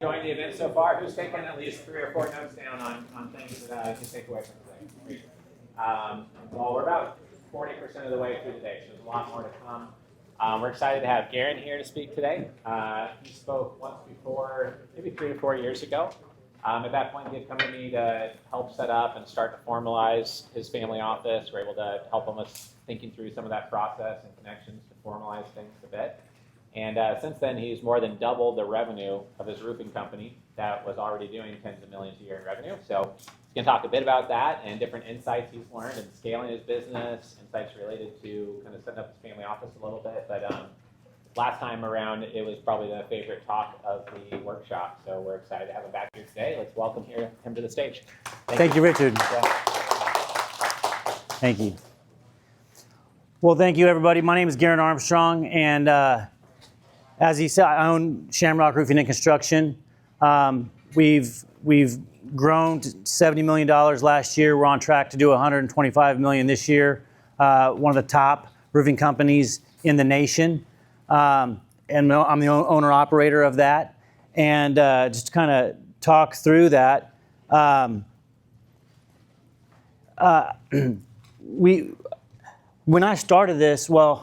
Enjoying the event so far? Who's taken at least 3 or 4 notes down on things that you can take away from today? Well, we're about 40% of the way through the day, so there's a lot more to come. We're excited to have Garen here to speak today. He spoke once before, maybe 3 or 4 years ago. At that point, he had come to me to help set up and start to formalize his family office. We're able to help him with thinking through some of that process and connections to formalize things a bit. And since then, he's more than doubled the revenue of his roofing company that was already doing tens of millions a year in revenue. So he's going to talk a bit about that and different insights he's learned in scaling his business, insights related to kind of setting up his family office a little bit. But last time around, it was probably the favorite talk of the workshop. So we're excited to have him back here today. Let's welcome him to the stage. Thank you, Richard. Yeah. Thank you. Well, thank you, everybody. My name is Garen Armstrong, and as he said, I own Shamrock Roofing and Construction. We've grown to $70 million last year. We're on track to do $125 million this year. One of the top roofing companies in the nation. And I'm the owner-operator of that. And just to kind of talk through that, when I started this, when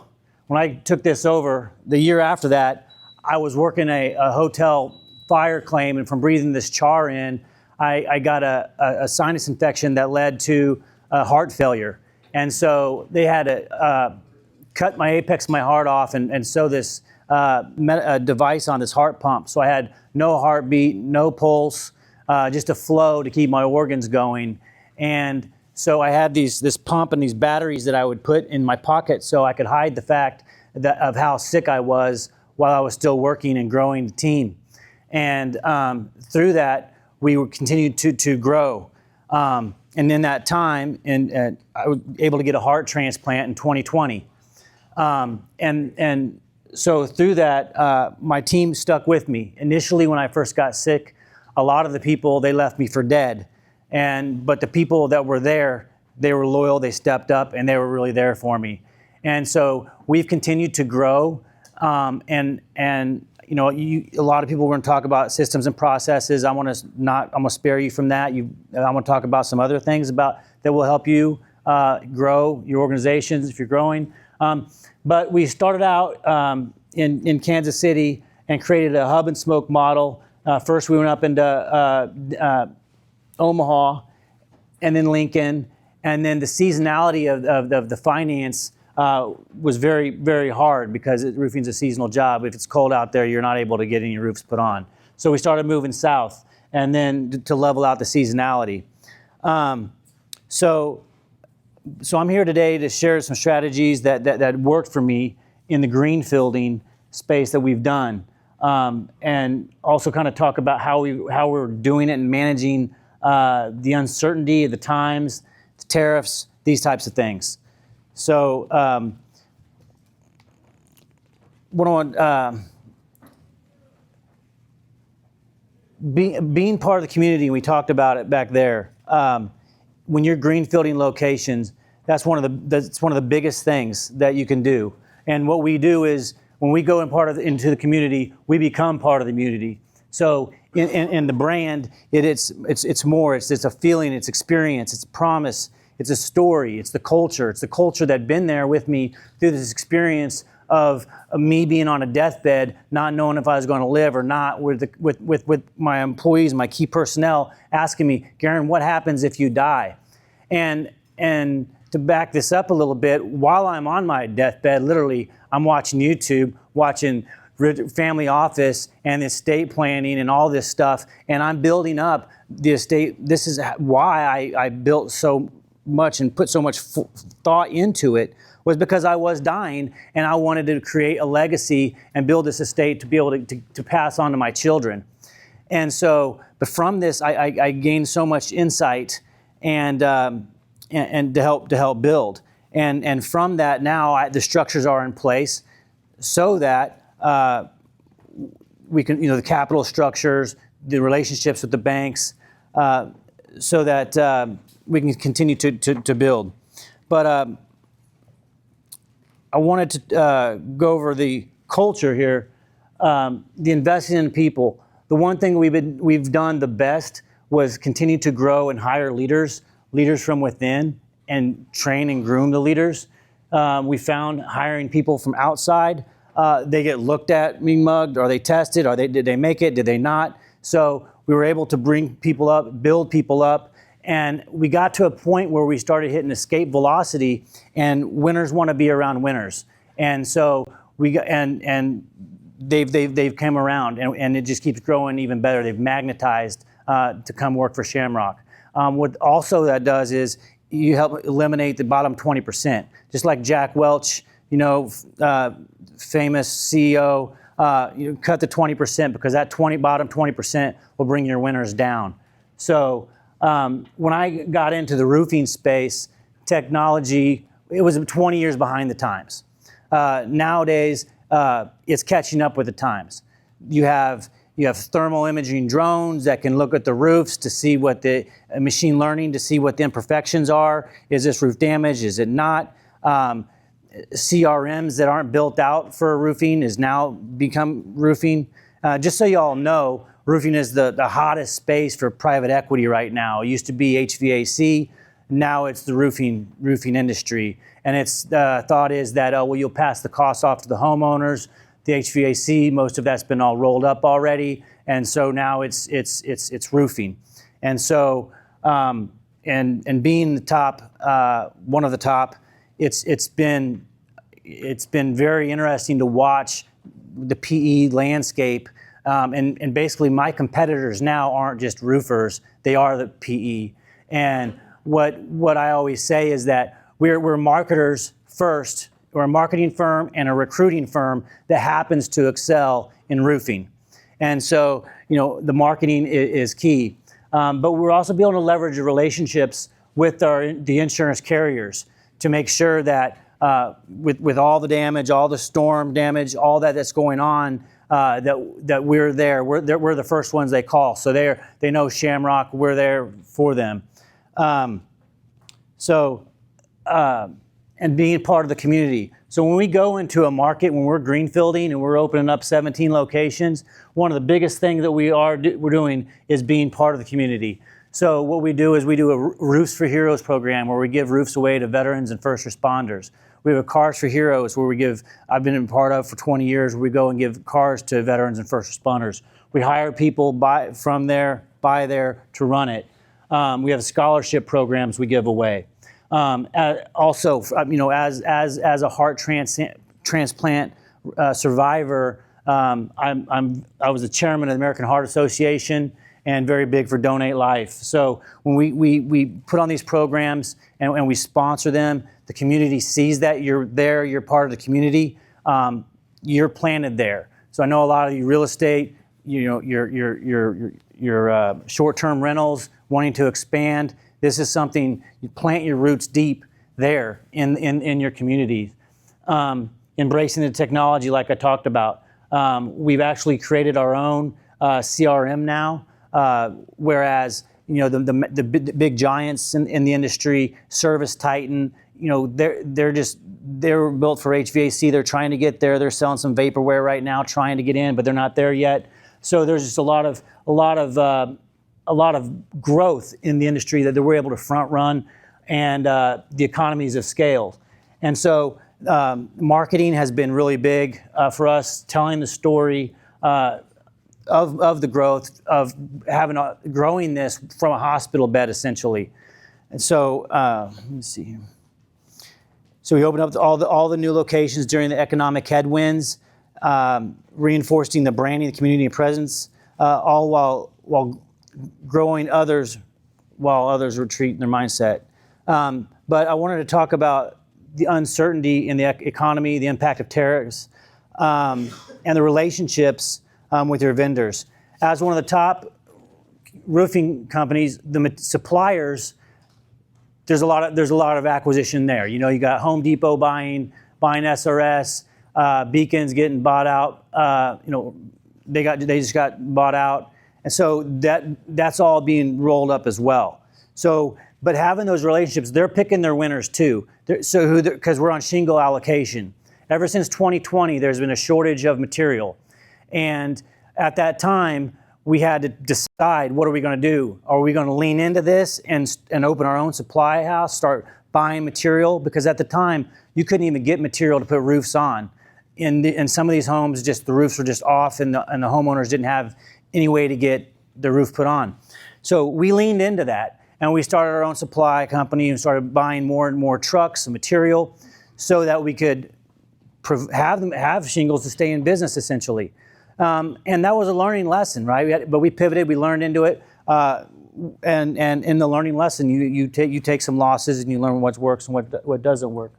I took this over, the year after that, I was working a hotel fire claim, and from breathing this char in, I got a sinus infection that led to heart failure. And so they had to cut my apex of my heart off and sew this device on this heart pump. So I had no heartbeat, no pulse, just a flow to keep my organs going. And so I had this pump and these batteries that I would put in my pocket so I could hide the fact of how sick I was while I was still working and growing the team. And through that, we were continued to grow. And in that time, I was able to get a heart transplant in 2020. And so through that, my team stuck with me. Initially, when I first got sick, a lot of the people, they left me for dead. But the people that were there, they were loyal, they stepped up, and they were really there for me. And so we've continued to grow. And you know, a lot of people are going to talk about systems and processes. I'm going to spare you from that. I'm going to talk about some other things that will help you grow your organizations if you're growing. But we started out in Kansas City and created a hub and spoke model. First, we went up into Omaha, and then Lincoln, and then the seasonality of the finance was very, very hard because roofing's a seasonal job. If it's cold out there, you're not able to get any roofs put on. So we started moving south, and then to level out the seasonality. So I'm here today to share some strategies that worked for me in the greenfielding space that we've done, and also kind of talk about how we're doing it and managing the uncertainty of the times, the tariffs, these types of things. So, being part of the community, and we talked about it back there. When you're greenfielding locations, that's one of the biggest things that you can do. And what we do is when we go into the community, we become part of the community. So in the brand, it's more. It's a feeling. It's experience. It's a promise. It's a story. It's the culture. It's the culture that's been there with me through this experience of me being on a deathbed, not knowing if I was going to live or not, with my employees, my key personnel, asking me, Garen, what happens if you die? And to back this up a little bit, while I'm on my deathbed, literally, I'm watching YouTube, watching family office and estate planning and all this stuff, and I'm building up the estate. This is why I built so much and put so much thought into it, was because I was dying and I wanted to create a legacy and build this estate to be able to pass on to my children. And so, but from this, I gained so much insight and to help build. And from that, now the structures are in place so that we can, the capital structures, the relationships with the banks, so that we can continue to build. But I wanted to go over the culture here, the investing in people. the one thing we've done the best was continue to grow and hire leaders from within, and train and groom the leaders. We found hiring people from outside, they get looked at, being mugged. Are they tested? Did they make it? Did they not? So we were able to bring people up, build people up, and we got to a point where we started hitting escape velocity, and winners want to be around winners. And so they've come around, and it just keeps growing even better. They've magnetized to come work for Shamrock. What also that does is you help eliminate the bottom 20%. Just like Jack Welch, famous CEO, you cut the 20% because that bottom 20% will bring your winners down. So when I got into the roofing space, technology, it was 20 years behind the times. Nowadays, it's catching up with the times. You have thermal imaging drones that can look at the roofs to see what the machine learning to see what the imperfections are. Is this roof damage? Is it not? CRMs that aren't built out for roofing is now become roofing. Just so you all know, roofing is the hottest space for private equity right now. It used to be HVAC. Now it's the roofing industry. And its thought is that, you'll pass the cost off to the homeowners. The HVAC, most of that's been all rolled up already. And so now it's roofing. And so, and being the top, one of the top, it's been very interesting to watch the PE landscape. And basically my competitors now aren't just roofers, they are the PE. And what I always say is that we're marketers first. We're a marketing firm and a recruiting firm that happens to excel in roofing. And so, the marketing is key. But we're also be able to leverage the relationships with the insurance carriers to make sure that with all the damage, all the storm damage, all that's going on, that we're there. We're the first ones they call. So they know Shamrock. We're there for them. And being part of the community. So when we go into a market, when we're greenfielding and we're opening up 17 locations, one of the biggest things that we're doing is being part of the community. So what we do is we do a Roofs for Heroes program where we give roofs away to veterans and first responders. We have a Cars for Heroes where I've been a part of for 20 years, where we go and give cars to veterans and first responders. We hire people by there to run it. We have scholarship programs we give away. Also, as a heart transplant survivor, I was the chairman of the American Heart Association and very big for Donate Life. So when we put on these programs and we sponsor them, the community sees that you're there, you're part of the community, you're planted there. So I know a lot of you real estate, your short-term rentals, wanting to expand. This is something, you plant your roots deep there in your communities. Embracing the technology like I talked about. We've actually created our own CRM now, whereas the big giants in the industry, Service Titan, they're built for HVAC. They're trying to get there. They're selling some vaporware right now, trying to get in, but they're not there yet. So there's just a lot of growth in the industry that we're able to front run, and the economies of scale. And so marketing has been really big for us, telling the story of the growth of growing this from a hospital bed essentially. And so let me see here. So we opened up all the new locations during the economic headwinds, reinforcing the branding, the community presence, all while growing others while others retreat in their mindset. But I wanted to talk about the uncertainty in the economy, the impact of tariffs, and the relationships with your vendors. As one of the top roofing companies, the suppliers, there's a lot of acquisition there. You got Home Depot buying SRS, Beacons getting bought out. They just got bought out. And so that's all being rolled up as well. So, but having those relationships, they're picking their winners too. Because we're on shingle allocation. Ever since 2020, there's been a shortage of material. And at that time, we had to decide, what are we going to do? Are we going to lean into this and open our own supply house, start buying material? Because at the time, you couldn't even get material to put roofs on. In some of these homes, just the roofs were just off, and the homeowners didn't have any way to get the roof put on. So we leaned into that, and we started our own supply company and started buying more and more trucks and material so that we could have shingles to stay in business, essentially. And that was a learning lesson, right? But we pivoted, we learned into it, and in the learning lesson, you take some losses and you learn what works and what doesn't work.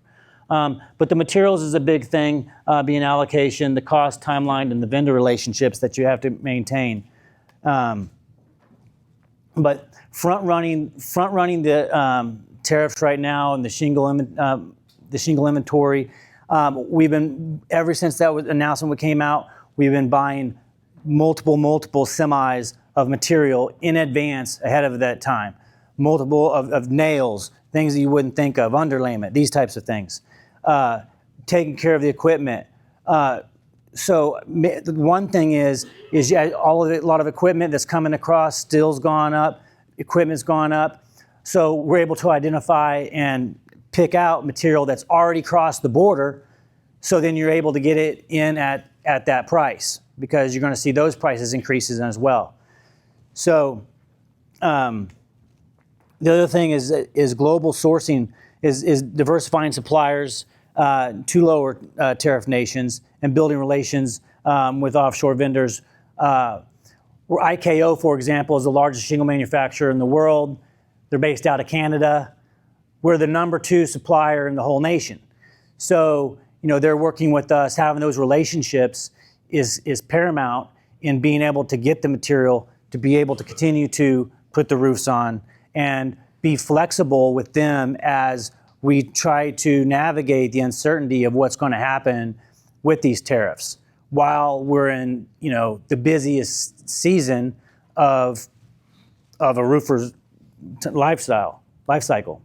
But the materials is a big thing, being allocation, the cost, timeline, and the vendor relationships that you have to maintain. But front running the tariffs right now and the shingle inventory. We've been, ever since that announcement came out, we've been buying multiple semis of material in advance ahead of that time. Multiple of nails, things that you wouldn't think of, underlayment, these types of things. Taking care of the equipment. So the one thing is a lot of equipment that's coming across, steel's gone up, equipment's gone up. So we're able to identify and pick out material that's already crossed the border. So then you're able to get it in at that price, because you're going to see those prices increases as well. So the other thing is global sourcing, is diversifying suppliers to lower tariff nations and building relations with offshore vendors. IKO, for example, is the largest shingle manufacturer in the world. They're based out of Canada. We're the number 2 supplier in the whole nation. So, they're working with us. Having those relationships is paramount in being able to get the material to be able to continue to put the roofs on and be flexible with them as we try to navigate the uncertainty of what's going to happen with these tariffs while we're in, the busiest season of a roofer's life cycle.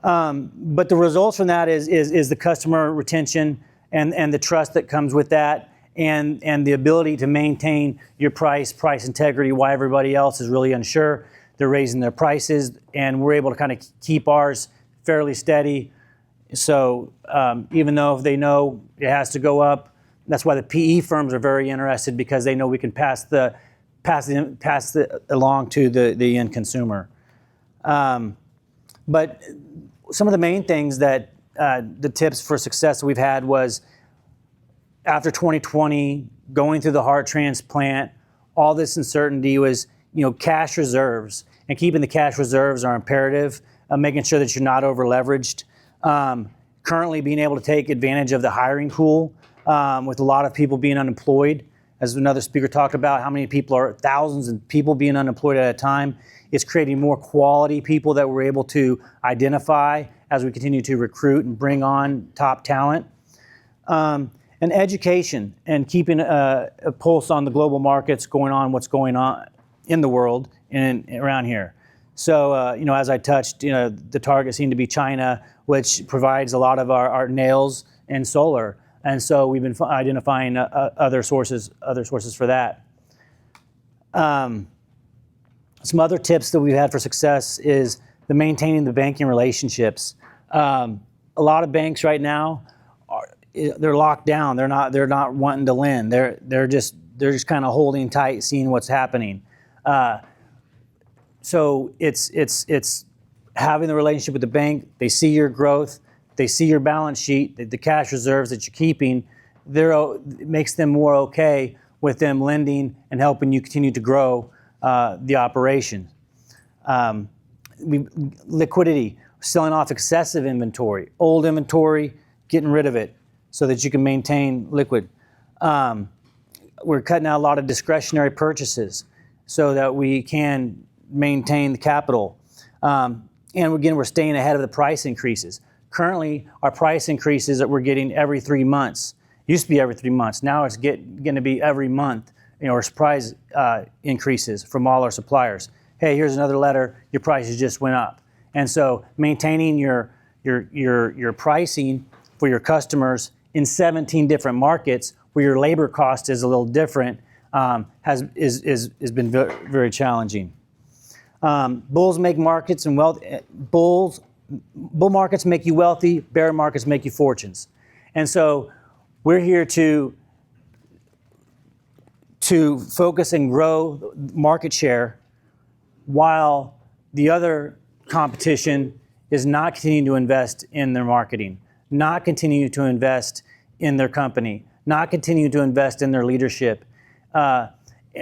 But the results from that is the customer retention and the trust that comes with that, and the ability to maintain your price integrity while everybody else is really unsure. They're raising their prices, and we're able to kind of keep ours fairly steady. So even though they know it has to go up, that's why the PE firms are very interested, because they know we can pass it along to the end consumer. But some of the main things that the tips for success that we've had was, after 2020, going through the heart transplant, all this uncertainty was, cash reserves, and keeping the cash reserves are imperative. Making sure that you're not over leveraged. Currently being able to take advantage of the hiring pool with a lot of people being unemployed. As another speaker talked about, how many people are, thousands of people being unemployed at a time. It's creating more quality people that we're able to identify as we continue to recruit and bring on top talent. And education, and keeping a pulse on the global markets what's going on in the world and around here. So, as I touched, the target seemed to be China, which provides a lot of our nails and solar. And so we've been identifying other sources for that. Some other tips that we've had for success is maintaining the banking relationships. A lot of banks right now they're locked down. They're not wanting to lend. They're just kind of holding tight, seeing what's happening. So it's having the relationship with the bank. They see your growth. They see your balance sheet, the cash reserves that you're keeping. It makes them more okay with them lending and helping you continue to grow the operation. Liquidity, selling off excessive inventory, old inventory, getting rid of it so that you can maintain liquid. We're cutting out a lot of discretionary purchases so that we can maintain the capital. And again, we're staying ahead of the price increases. Currently, our price increases that we're getting every 3 months. Used to be every 3 months. Now it's going to be every month. Or surprise increases from all our suppliers. Hey, here's another letter. Your prices just went up. And so maintaining your pricing for your customers in 17 different markets where your labor cost is a little different has been very, very challenging. Bulls make markets and wealth. Bull markets make you wealthy. Bear markets make you fortunes. And so we're here to focus and grow market share while the other competition is not continuing to invest in their marketing, not continue to invest in their company, not continue to invest in their leadership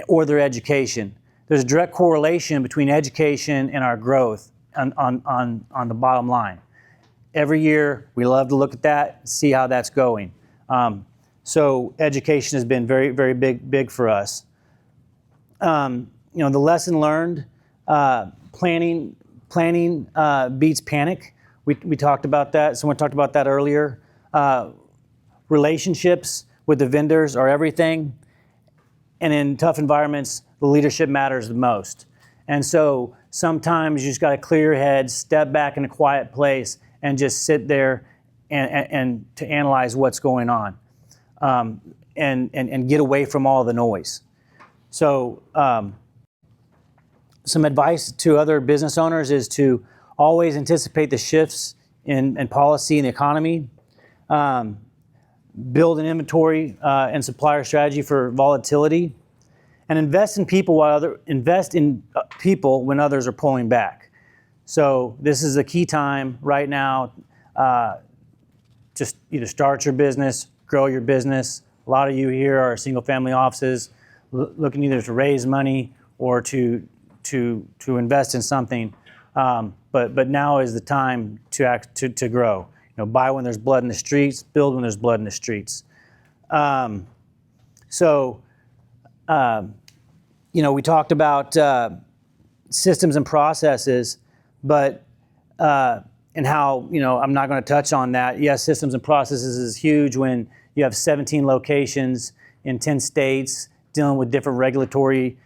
or their education. There's a direct correlation between education and our growth on the bottom line. Every year, we love to look at that, see how that's going. So education has been very, very big for us. The lesson learned, planning beats panic. We talked about that. Someone talked about that earlier. Relationships with the vendors are everything. And in tough environments, the leadership matters the most. And so sometimes you just got to clear your head, step back in a quiet place, and just sit there and to analyze what's going on, and get away from all the noise. So some advice to other business owners is to always anticipate the shifts in policy and the economy. Build an inventory and supplier strategy for volatility, and invest in people when others are pulling back. So this is a key time right now. Just either start your business, grow your business. A lot of you here are single-family offices looking either to raise money or to invest in something. But now is the time to grow. Buy when there's blood in the streets, build when there's blood in the streets. We talked about systems and processes, but and how, I'm not going to touch on that. Yes, systems and processes is huge when you have 17 locations in 10 states dealing with different regulatory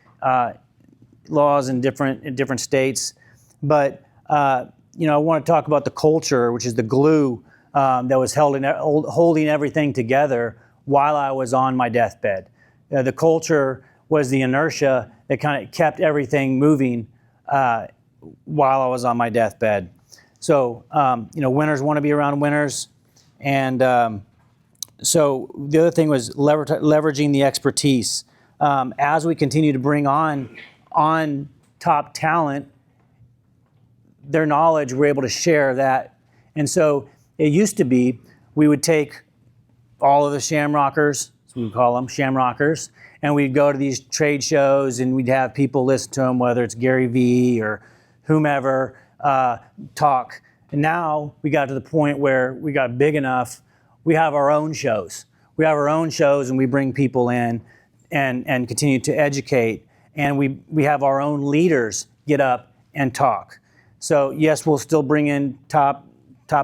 laws in different states. But I want to talk about the culture, which is the glue that was holding everything together while I was on my deathbed. The culture was the inertia that kind of kept everything moving while I was on my deathbed. So, winners want to be around winners. And so the other thing was leveraging the expertise. As we continue to bring on top talent, their knowledge, we're able to share that. And so it used to be we would take all of the Shamrockers, as we call them, Shamrockers, and we'd go to these trade shows and we'd have people listen to them, whether it's Gary Vee or whomever, talk. And now we got to the point where we got big enough, we have our own shows. We have our own shows and we bring people in and continue to educate. And we have our own leaders get up and talk. So yes, we'll still bring in top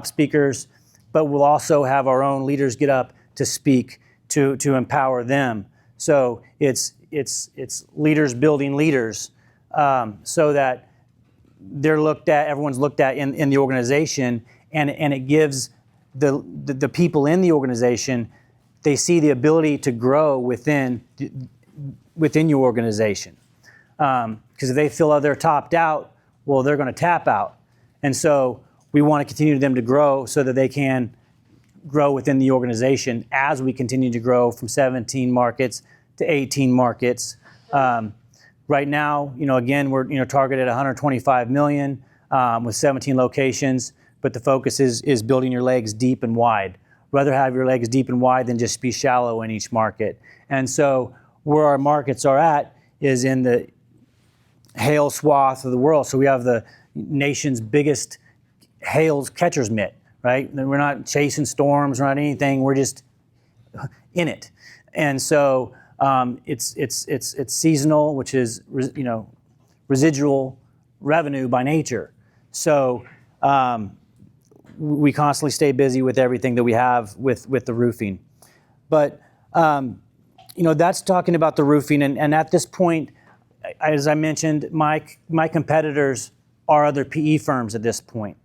speakers, but we'll also have our own leaders get up to speak to empower them. So it's leaders building leaders, so that everyone's looked at in the organization, and it gives the people in the organization, they see the ability to grow within your organization. Because if they feel they're topped out, well, they're going to tap out. And so we want to continue them to grow so that they can grow within the organization as we continue to grow from 17 markets to 18 markets. Right now, again, we're targeted at 125 million with 17 locations, but the focus is building your legs deep and wide. Rather have your legs deep and wide than just be shallow in each market. And so where our markets are at is in the hail swath of the world. So we have the nation's biggest hail catcher's mitt, right? We're not chasing storms, we're not anything. We're just in it. And so it's seasonal, which is residual revenue by nature. So we constantly stay busy with everything that we have with the roofing. But that's talking about the roofing. And at this point, as I mentioned, my competitors are other PE firms at this point.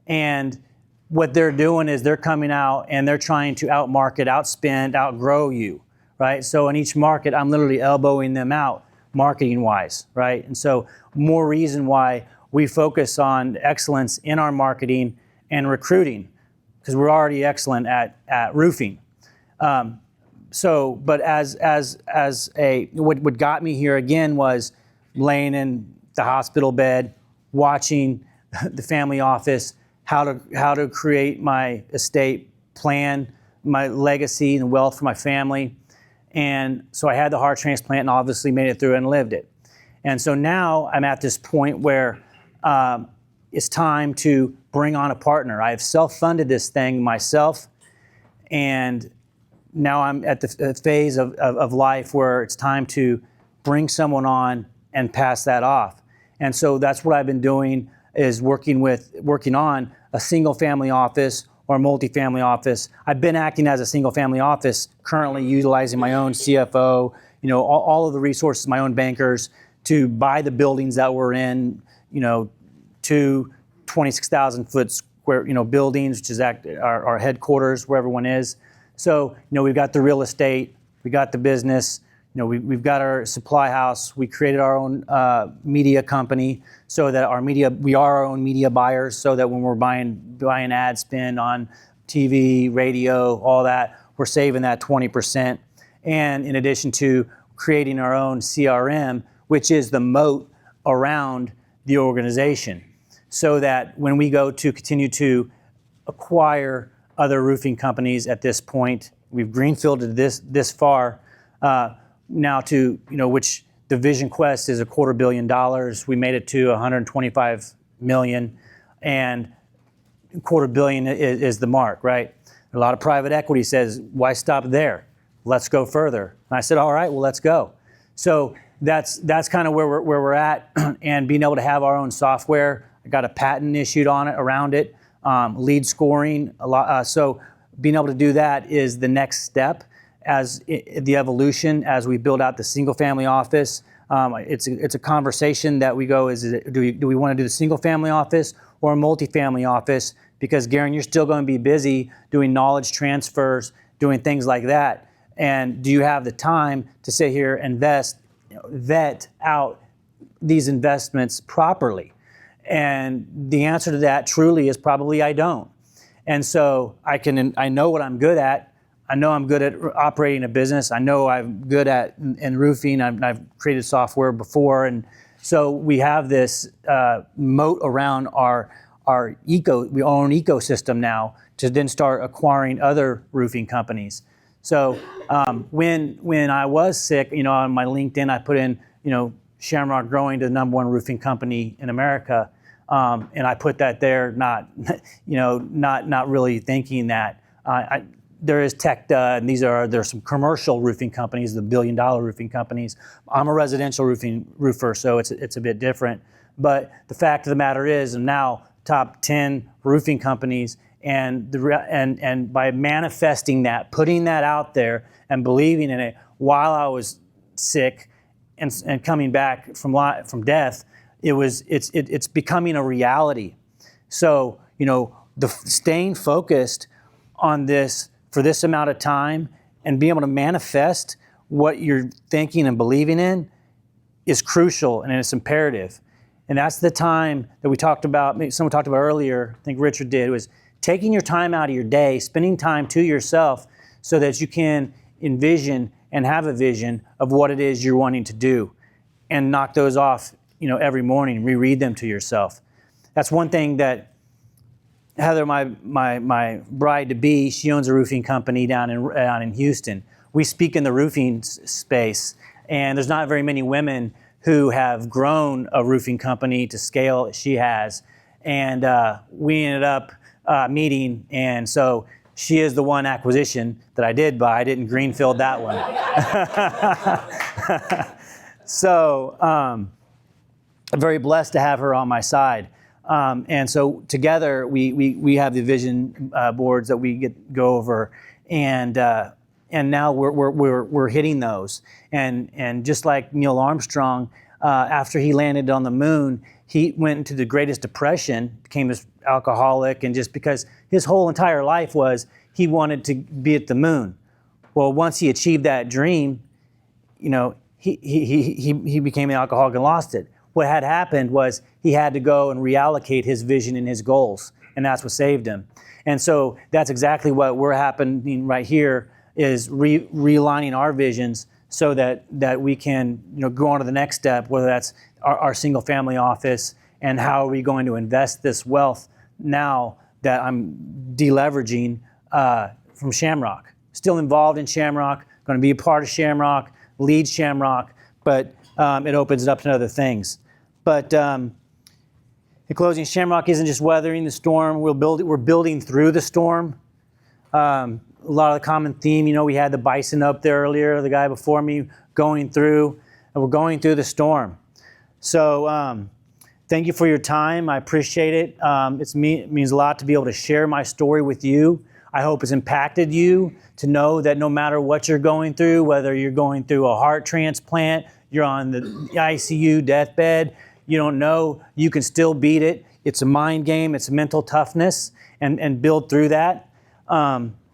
And what they're doing is they're coming out and they're trying to outmarket, outspend, outgrow you, right? So in each market, I'm literally elbowing them out marketing wise, right? And so more reason why we focus on excellence in our marketing and recruiting, because we're already excellent at roofing. But what got me here again was laying in the hospital bed, watching the family office, how to create my estate plan, my legacy and wealth for my family. And so I had the heart transplant and obviously made it through and lived it. And so now I'm at this point where it's time to bring on a partner. I've self-funded this thing myself, and now I'm at the phase of life where it's time to bring someone on and pass that off. And so that's what I've been doing, is working on a single family office or multifamily office. I've been acting as a single family office, currently utilizing my own CFO, all of the resources, my own bankers, to buy the buildings that we're in, to 26,000 foot square, buildings, which is our headquarters where everyone is. So, we've got the real estate, we got the business, we've got our supply house. We created our own media company so that we are our own media buyers, so that when we're buying ad spend on TV, radio, all that, we're saving that 20%. And in addition to creating our own CRM, which is the moat around the organization, so that when we go to continue to acquire other roofing companies at this point, we've greenfielded this far, now to, which the Vision Quest is $250 million. We made it to 125 million, and $250 million is the mark, right? A lot of private equity says, why stop there? Let's go further. And I said, all right, well, let's go. So that's kind of where we're at, and being able to have our own software. I got a patent issued on it, around it, lead scoring a lot. So being able to do that is the next step as the evolution as we build out the single family office. It's a conversation that we go, do we want to do the single family office or a multifamily office? Because Garen, you're still going to be busy doing knowledge transfers, doing things like that. And do you have the time to sit here and vet out these investments properly? And the answer to that truly is probably I don't. And so I know what I'm good at. I know I'm good at operating a business. I know I'm good at in roofing. I've created software before, and so we have this moat around our own ecosystem now to then start acquiring other roofing companies. So when I was sick, on my LinkedIn I put in, Shamrock growing to the #1 roofing company in America, and I put that there, not really thinking that there is Tecta, and there's some commercial roofing companies, the $1 billion roofing companies. I'm a residential roofer, so it's a bit different. But the fact of the matter is, I'm now top 10 roofing companies, and by manifesting that, putting that out there, and believing in it while I was sick and coming back from death, it's becoming a reality. So staying focused on this for this amount of time and being able to manifest what you're thinking and believing in is crucial, and it's imperative. And that's the time that we talked about, maybe someone talked about earlier, I think Richard did, was taking your time out of your day, spending time to yourself so that you can envision and have a vision of what it is you're wanting to do, and knock those off, every morning, reread them to yourself. That's one thing that Heather, my bride-to-be, she owns a roofing company down in Houston. We speak in the roofing space, and there's not very many women who have grown a roofing company to scale she has. And we ended up meeting, and so she is the one acquisition that I did buy. I didn't greenfield that one. So I'm very blessed to have her on my side. And so together we have the vision boards that we go over, and now we're hitting those. And just like Neil Armstrong, after he landed on the moon, he went into the greatest depression, became this alcoholic, and just because his whole entire life was he wanted to be at the moon. Well, once he achieved that dream, he became an alcoholic and lost it. What had happened was he had to go and reallocate his vision and his goals, and that's what saved him. And so that's exactly what we're happening right here, is realigning our visions so that we can go on to the next step, whether that's our single family office, and how are we going to invest this wealth now that I'm deleveraging from Shamrock. Still involved in Shamrock, going to be a part of Shamrock, lead Shamrock, but it opens it up to other things. But in closing, Shamrock isn't just weathering the storm. We're building through the storm. A lot of the common theme, we had the bison up there earlier, the guy before me going through, and we're going through the storm. So thank you for your time. I appreciate it. It means a lot to be able to share my story with you. I hope it's impacted you to know that no matter what you're going through, whether you're going through a heart transplant, you're on the ICU deathbed, you don't know, you can still beat it. It's a mind game, it's mental toughness, and build through that.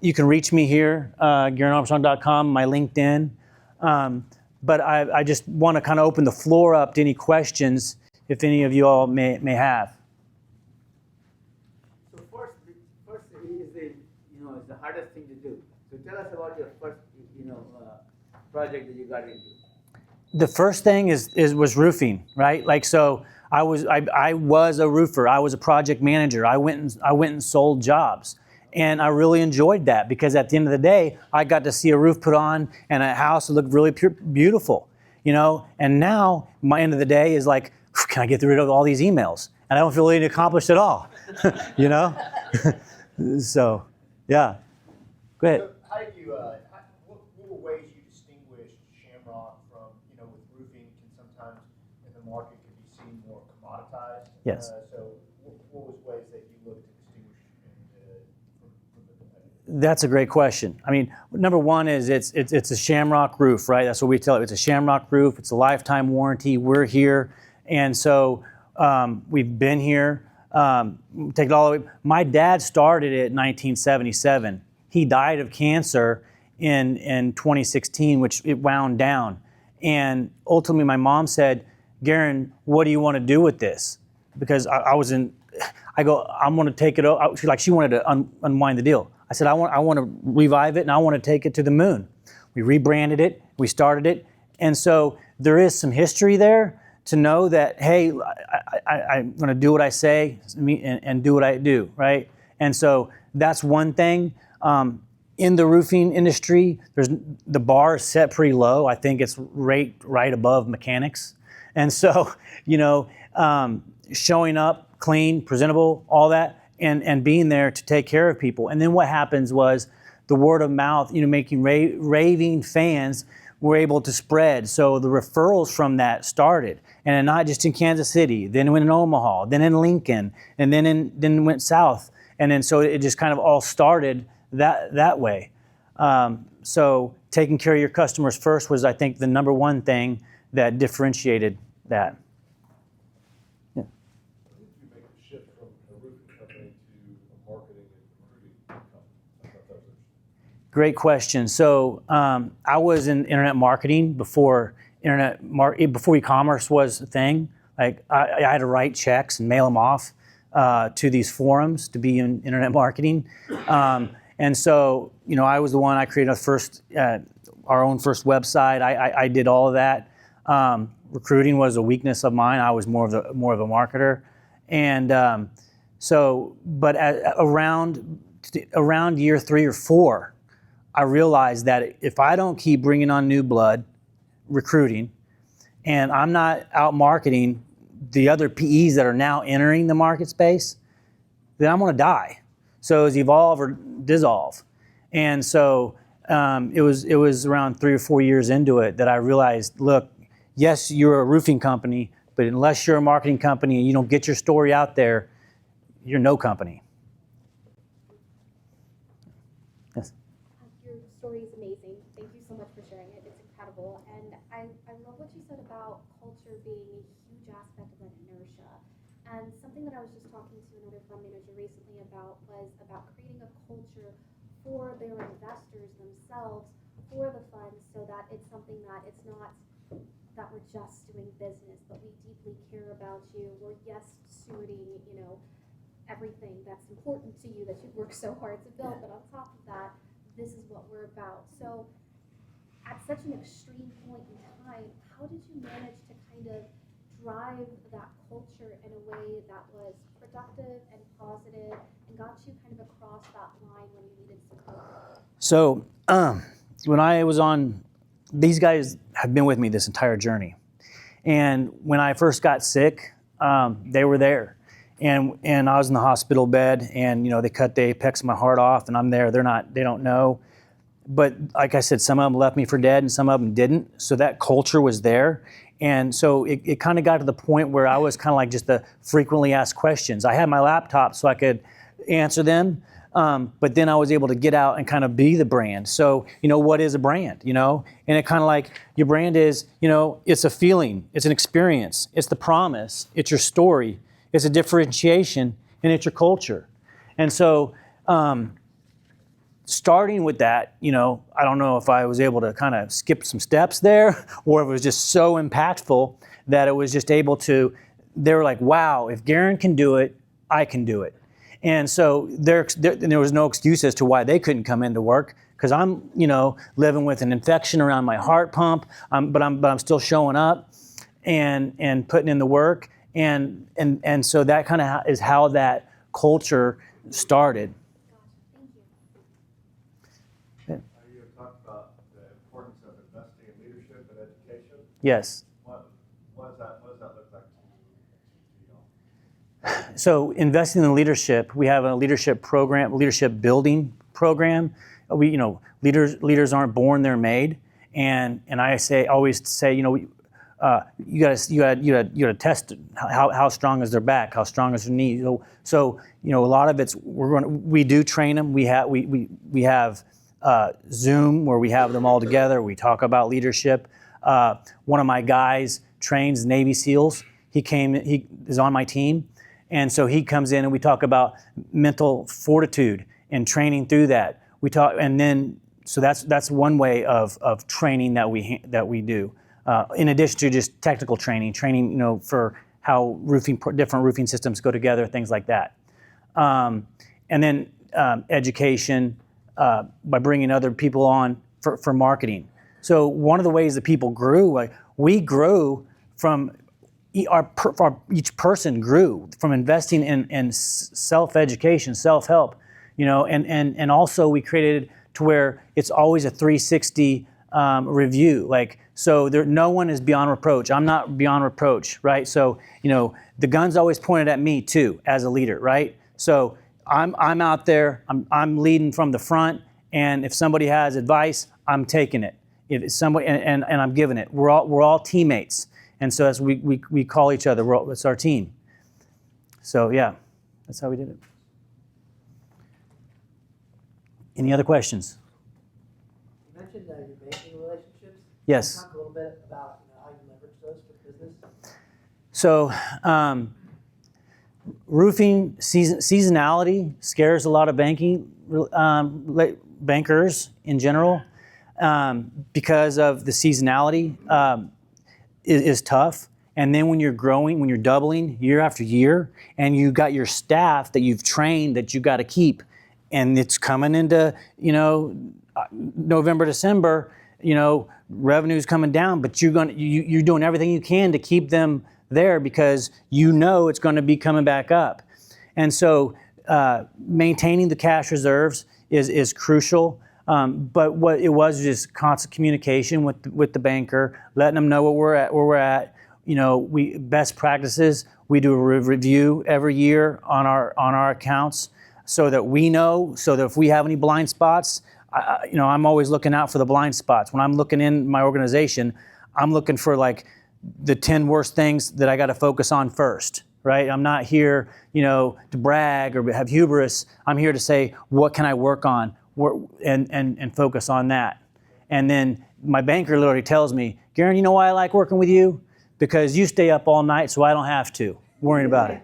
You can reach me here, GarenArmstrong.com, my LinkedIn. But I just want to kind of open the floor up to any questions if any of you all may have. So first is the hardest thing to do. So tell us about your first, project that you got into. The first thing was roofing, right? Like, so I was a roofer. I was a project manager. I went and sold jobs. And I really enjoyed that because at the end of the day, I got to see a roof put on and a house that looked really beautiful, And now my end of the day is like, can I get rid of all these emails? And I don't feel really accomplished at all, So, yeah. Go ahead. So how do you, what were ways you distinguish Shamrock from, with roofing can sometimes in the market can be seen more commoditized? Yes. So what was ways that you looked to distinguish from the competitors? That's a great question. I mean, number one is it's a Shamrock roof, right? That's what we tell it. It's a Shamrock roof. It's a lifetime warranty. We're here. And so we've been here. Take it all the way. My dad started it in 1977. He died of cancer in 2016, which it wound down. And ultimately, my mom said, Garen, what do you want to do with this? Because I'm going to take it. She wanted to unwind the deal. I said, I want to revive it, and I want to take it to the moon. We rebranded it. We started it. And so there is some history there to know that, hey, I'm going to do what I say and do what I do, right? And so that's one thing. In the roofing industry, the bar is set pretty low. I think it's right above mechanics. And so, showing up clean, presentable, all that, and being there to take care of people. And then what happens was the word of mouth, making raving fans were able to spread. So the referrals from that started. And not just in Kansas City, then went in Omaha, then in Lincoln, and then went south. And then so it just kind of all started that way. So taking care of your customers first was, I think, the number one thing that differentiated that. Yeah. When did you make the shift from a roofing company to a marketing and recruiting company? I thought that was interesting. Great question. So I was in internet marketing before e-commerce was a thing. Like I had to write checks and mail them off to these forums to be in internet marketing. And so, I was the one. I created our own first website. I did all of that. Recruiting was a weakness of mine. I was more of a marketer, and but around year 3 or 4, I realized that if I don't keep bringing on new blood, recruiting, and I'm not out marketing the other PEs that are now entering the market space, then I'm going to die. So it's evolve or dissolve. And so it was around 3 or 4 years into it that I realized, look, yes, you're a roofing company, but unless you're a marketing company and you don't get your story out there, you're no company. Yes. Your story is amazing. Thank you so much for sharing it. It's incredible. And I love what you said about culture being a huge aspect of that inertia. And something that I was just talking to another fund manager recently about was about creating a culture for their investors themselves for the fun so that it's something that it's not that we're just doing business, but we deeply care about you. We're yes stewarding, everything that's important to you that you've worked so hard to build, but on top of that, this is what we're about. So at such an extreme point in time, how did you manage to kind of drive that culture in a way that was productive and positive and got you kind of across that line when you needed support? So when I was on, these guys have been with me this entire journey. And when I first got sick, they were there. And I was in the hospital bed, and they cut the apex of my heart off, and I'm there. They don't know. But like I said, some of them left me for dead, and some of them didn't. So that culture was there. And so it kind of got to the point where I was kind of like just the frequently asked questions. I had my laptop so I could answer them. But then I was able to get out and kind of be the brand. So, what is a brand, And it kind of like your brand is, it's a feeling, it's an experience, it's the promise, it's your story, it's a differentiation, and it's your culture. And so starting with that, I don't know if I was able to kind of skip some steps there or if it was just so impactful that it was just able to, they were like, wow, if Garen can do it, I can do it. And so there was no excuse as to why they couldn't come into work, because I'm, living with an infection around my heart pump, but I'm still showing up and putting in the work, and so that kind of is how that culture started. You talked about the importance of investing in leadership and education. Yes. What does that look like to you? So investing in leadership, we have a leadership program, leadership building program. Leaders aren't born; they're made. And I always say, you got to test how strong is their back, how strong is their knee. So a lot of it's we do train them. We have Zoom where we have them all together. We talk about leadership. One of my guys trains Navy SEALs. He is on my team. And so he comes in and we talk about mental fortitude and training through that. So that's one way of training that we do. In addition to just technical training, for how different roofing systems go together, things like that. And then education by bringing other people on for marketing. So one of the ways that people grew, we grew from each person grew from investing in self-education, self-help, and also we created to where it's always a 360 review. So no one is beyond reproach. I'm not beyond reproach, right? So, the gun's always pointed at me too, as a leader, right? So I'm out there, I'm leading from the front, and if somebody has advice, I'm taking it. If it's somebody, and I'm giving it. We're all teammates. And so as we call each other, it's our team. So yeah, that's how we did it. Any other questions? You mentioned your banking relationships. Yes. Can you talk a little bit about how you leverage those for business? So roofing seasonality scares a lot of bankers in general because of the seasonality. Is tough. And then when you're growing, when you're doubling year after year, and you got your staff that you've trained that you got to keep, and it's coming into, November, December, revenue's coming down, but you're doing everything you can to keep them there because it's going to be coming back up. And so maintaining the cash reserves is crucial. But what it was just constant communication with the banker, letting them know where we're at. We best practices. We do a review every year on our accounts, so that we know. So that if we have any blind spots, I'm always looking out for the blind spots. When I'm looking in my organization, I'm looking for the 10 worst things that I got to focus on first. Right? I'm not here, to brag or have hubris. I'm here to say, what can I work on? And focus on that. And then my banker literally tells me, Garen, you know why I like working with you? Because you stay up all night so I don't have to, worrying about it.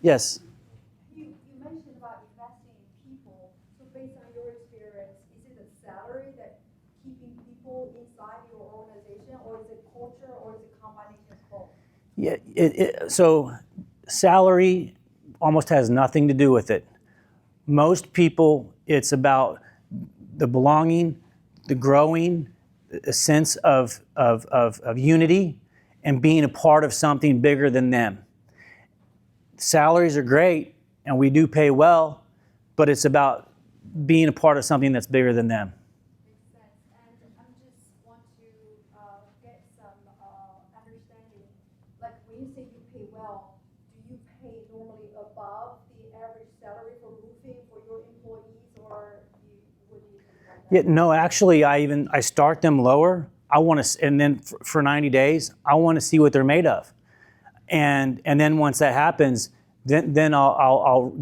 Yes? You mentioned about investing in people. So based on your experience, Yeah, so salary almost has nothing to do with it. Most people, it's about the belonging, the growing, a sense of unity, and being a part of something bigger than them. Salaries are great, and we do pay well, but it's about being a part of something that's bigger than them. Makes sense. And I just want to get some understanding. Like when you say you pay well, do you pay normally above the average salary for roofing for your employees, or what do you think about that? Yeah, no, actually, I start them lower. I want to, and then for 90 days, I want to see what they're made of, and then once that happens, then I'll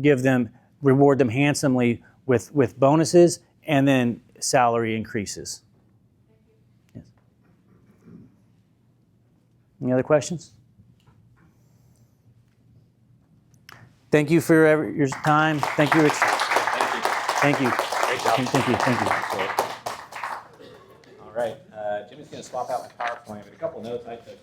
reward them handsomely with bonuses and then salary increases. Yes. Any other questions? Thank you for your time. Thank you, Rich. Thank you. Thank you. Great job. Thank you. All right, Jimmy's going to swap out my PowerPoint with a couple notes I took.